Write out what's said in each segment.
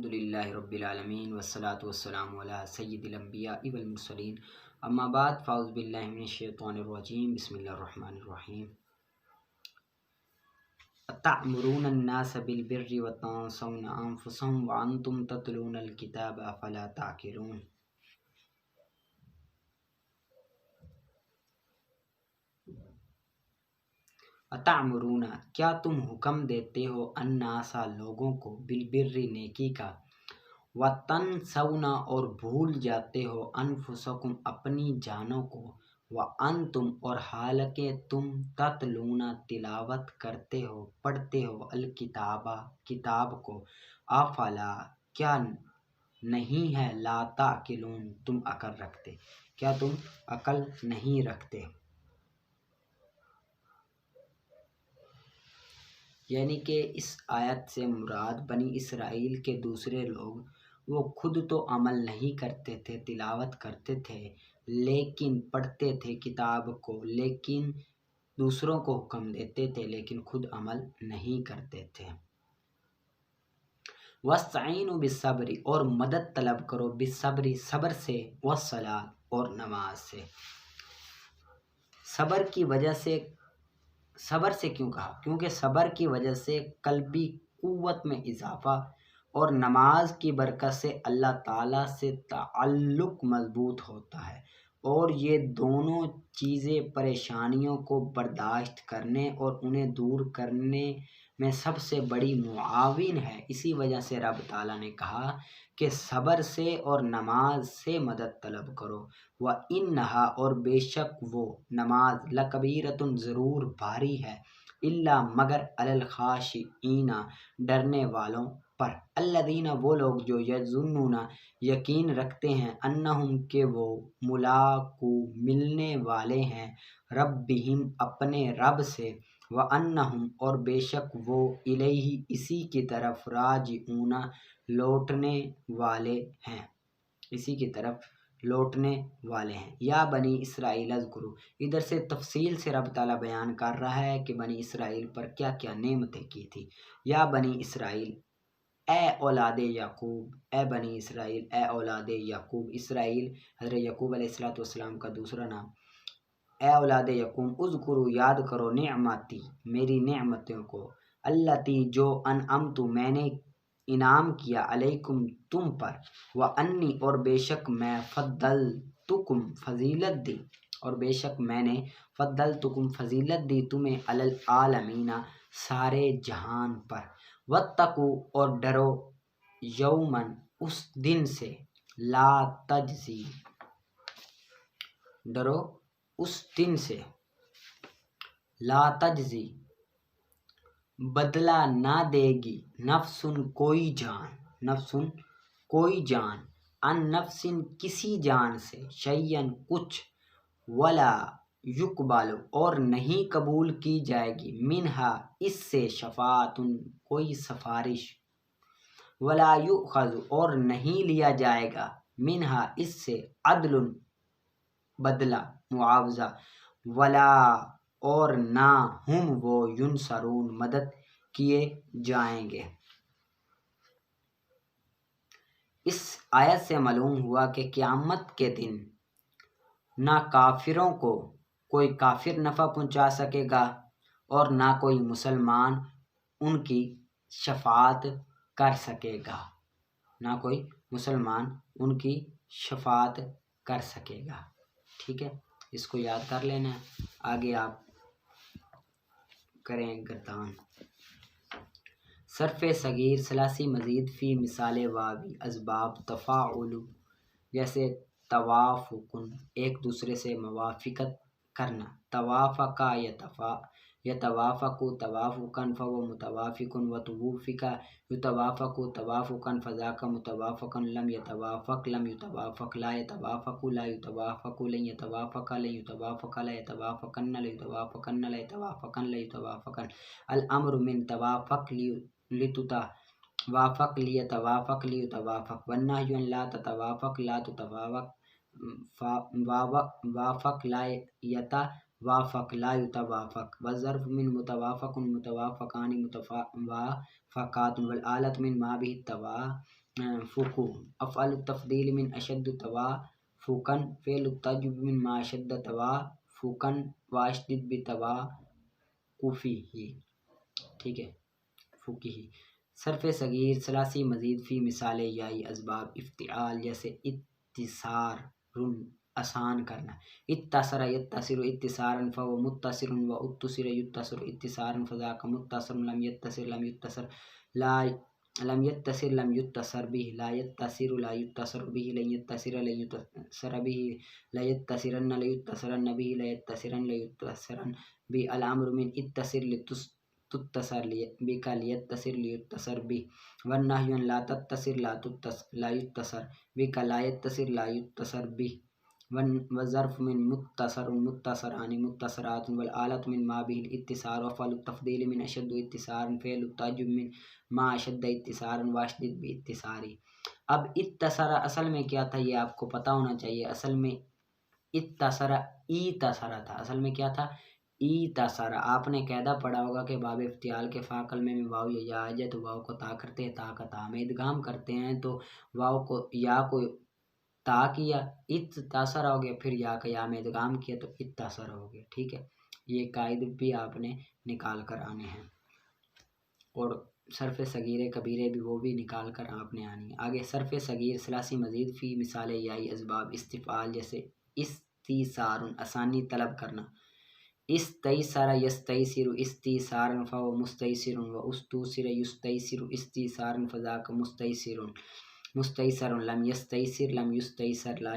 الحمدللہ رب العالمین والصلاة والسلام علی سید الانبیاء والمرسلین اما بعد فاعوذ باللہ من الشیطان الرجیم بسم اللہ الرحمن الرحیم اتأمرون الناس بالبر وتنسون انفسکم وانتم تتلون الکتاب افلا تعقلون۔ اتأمرون کیا تم حکم دیتے ہو الناس لوگوں کو بالبر نیکی کا، وتنسون اور بھول جاتے ہو انفسکم اپنی جانوں کو، وانتم اور حالانکہ تم تتلون تلاوت کرتے ہو پڑھتے ہو الکتاب کتاب کو، افلا کیا نہیں ہے لا تعقلون تم عقل رکھتے، کیا تم عقل نہیں رکھتے۔ یعنی کہ اس آیت سے مراد بنی اسرائیل کے دوسرے لوگ، وہ خود تو عمل نہیں کرتے تھے، تلاوت کرتے تھے لیکن پڑھتے تھے کتاب کو، لیکن دوسروں کو حکم دیتے تھے لیکن خود عمل نہیں کرتے تھے۔ وَاسْتَعِینُوا بِالصَّبْرِ اور مدد طلب کرو بالصبر صبر سے، وَالصَّلَاةِ اور نماز سے۔ صبر سے کیوں کہا؟ کیونکہ صبر کی وجہ سے قلبی قوت میں اضافہ اور نماز کی برکت سے اللہ تعالیٰ سے تعلق مضبوط ہوتا ہے، اور یہ دونوں چیزیں پریشانیوں کو برداشت کرنے اور انہیں دور کرنے میں سب سے بڑی معاون ہے۔ اسی وجہ سے رب تعالیٰ نے کہا کہ صبر سے اور نماز سے مدد طلب کرو۔ وَإِنَّهَا اور بے شک وہ نماز لَكَبِيرَةٌ ضرور بھاری ہے، الا مگر علی الخاشعین ڈرنے والوں پر، الذین وہ لوگ جو یظنون یقین رکھتے ہیں، انہم کہ وہ ملاقو ملنے والے ہیں، ربہم اپنے رب سے، وانہم اور بے شک وہ الیہ اسی کی طرف راجعون لوٹنے والے ہیں، اسی کی طرف لوٹنے والے ہیں۔ یا بنی اسرائیل اذکروا، ادھر سے تفصیل سے رب تعالیٰ بیان کر رہا ہے کہ بنی اسرائیل پر کیا کیا نعمتیں کی تھی۔ یا بنی اسرائیل اے اولاد یعقوب، اے بنی اسرائیل اے اولاد یعقوب، اسرائیل حضرت یعقوب علیہ السلام کا دوسرا نام۔ اے اولاد یعقوب اذکروا یاد کرو نعمتی میری نعمتوں کو، التی جو انعمت میں نے انعام کیا علیکم تم پر، وانی اور بے شک میں فضلتکم فضیلت دی، اور بے شک میں نے فضلتکم فضیلت دی تمہیں علی العالمین سارے جہان پر۔ واتقوا اور ڈرو یومن اس دن سے، لا تجزی ڈرو اس دن سے، لا تجزی بدلہ نہ دے گی، نفس کوئی جان، ان نفس کسی جان سے، شیئن کچھ، ولا یقبل اور نہیں قبول کی جائے گی، منہا اس سے، شفاعت کوئی سفارش، ولا یؤخذ اور نہیں لیا جائے گا، منہا اس سے، عدل بدلہ معاوضہ، ولا اور نہ ہم وہ ینصرون مدد کیے جائیں گے۔ اس آیت سے معلوم ہوا کہ قیامت کے دن نہ کافروں کو کوئی کافر نفع پہنچا سکے گا اور نہ کوئی مسلمان ان کی شفاعت کر سکے گا، نہ کوئی مسلمان ان کی شفاعت کر سکے گا۔ ٹھیک ہے، اس کو یاد کر لینا ہے، آگے آپ کریں گردان۔ صرف صغیر ثلاثی مزید فی مثال واوی اسباب تفاعل، جیسے توافقن ایک دوسرے سے موافقت کرنا، توافقا یتوافق توافقا فهو متوافق، وتوافق یتوافق توافقا فذاک متوافق، لم یتوافق لم یتوافق، لا یتوافق لا یتوافق، لن یتوافق لن یتوافق، لا یتوافقن لا یتوافقن لا یتوافقن لا یتوافقن، الامر من توافق لتتوافق لیتوافق لیتوافق، والنہی ان لا تتوافق لا تتوافق، وافق لا یتوافق لا یتوافق، والظرف من متوافق متوافقان متوافقات، والآلۃ من ما به فکو افعال التفضیل من اشد توافقن فعل التعجب من ما اشد توافقن واشدد بتوافقه، ٹھیک ہے، فقی صرف صغیر ثلاثی مزید فی مثال یائی اسباب افتعال جیسے اتصار آسان کرنا، اتصر یتصر اتصارا فهو متصر و اتصر یتصر اتصارا فذاک متصر لم یتصر لم یتصر لا لم يتصر لم يتصر به لا يتصر لا يتصر به لن يتصر لن يتصر به لا يتصرن لا يتصرن به لا يتصرن لا يتصرن به الامر من اتصر تتصر بك ليتصر ليتصر به والنهي لا تتصر لا يتصر بك لا يتصر لا يتصر به والظرف من متصر متصران متصرات والآلة من ما به الاتصار وفعل التفضيل من أشد اتصارا فعل التعجب من ما أشد اتصارا واشدد باتصاری۔ اب اتصر اصل میں کیا تھا یہ آپ کو پتہ ہونا چاہیے، اصل میں اتصر ایتصر تھا، اصل میں کیا تھا ایتصر۔ آپ نے قاعدہ پڑھا ہوگا کہ باب افتعال کے فا کلمے میں واو یا آ جائے تو واو کو تا کرتے ہیں، تا کا تا میں ادغام کرتے ہیں، تو واو کو یا کو تا کیا اتصر ہو گیا، پھر یا کا یا میں ادغام کیا تو اتصر ہو گیا، ٹھیک ہے۔ یہ قاعدے بھی آپ نے نکال کر آنے ہیں، اور صرف صغیر کبیرے بھی وہ بھی نکال کر آپ نے آنی ہے۔ آگے صرف صغیر ثلاثی مزید فی مثال یائی اسباب استفعال جیسے استیثار آسانی طلب کرنا، استیسر یستیسر استیثارا فهو مستیسر و استوسر یستیسر استیثارا فذاک مستیسر مستیسر لم یستیسر لم یستیسر لا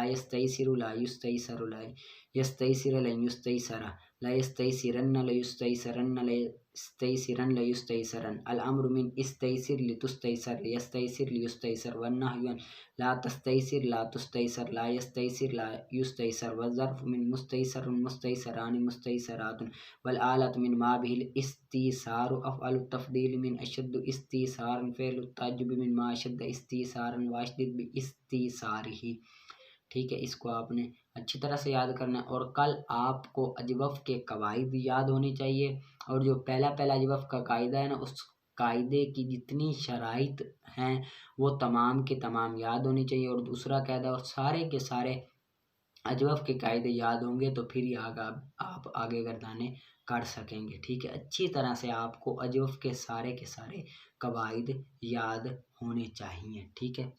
یستیسر لا یستیسر لا یستیسر لن یستیسر لا یستیسرن لا یستیسرن لا یستیسرن لا یستیسرن الامر من استیسر لتستیسر لیستیسر لیستیسر والنهی لا تستیسر لا تستیسر لا یستیسر لا یستیسر والظرف من مستیسر مستیسران مستیسرات والآلة من ما به الاستیثار افعال التفضیل من اشد استیثارا فعل التعجب من ما اشد استیثارا واشدد باستیثارہ، ٹھیک ہے۔ اس کو آپ نے اچھی طرح سے یاد کرنا ہے، اور کل آپ کو اجوف کے قواعد یاد ہونی چاہیے، اور جو پہلا اجوف کا قاعدہ ہے نا، اس قاعدے کی جتنی شرائط ہیں وہ تمام کے تمام یاد ہونی چاہیے، اور دوسرا قاعدہ اور سارے کے سارے اجوف کے قاعدے یاد ہوں گے تو پھر ہی آپ آگے گردانے کر سکیں گے، ٹھیک ہے۔ اچھی طرح سے آپ کو اجوف کے سارے قواعد یاد ہونے چاہیے، ٹھیک ہے۔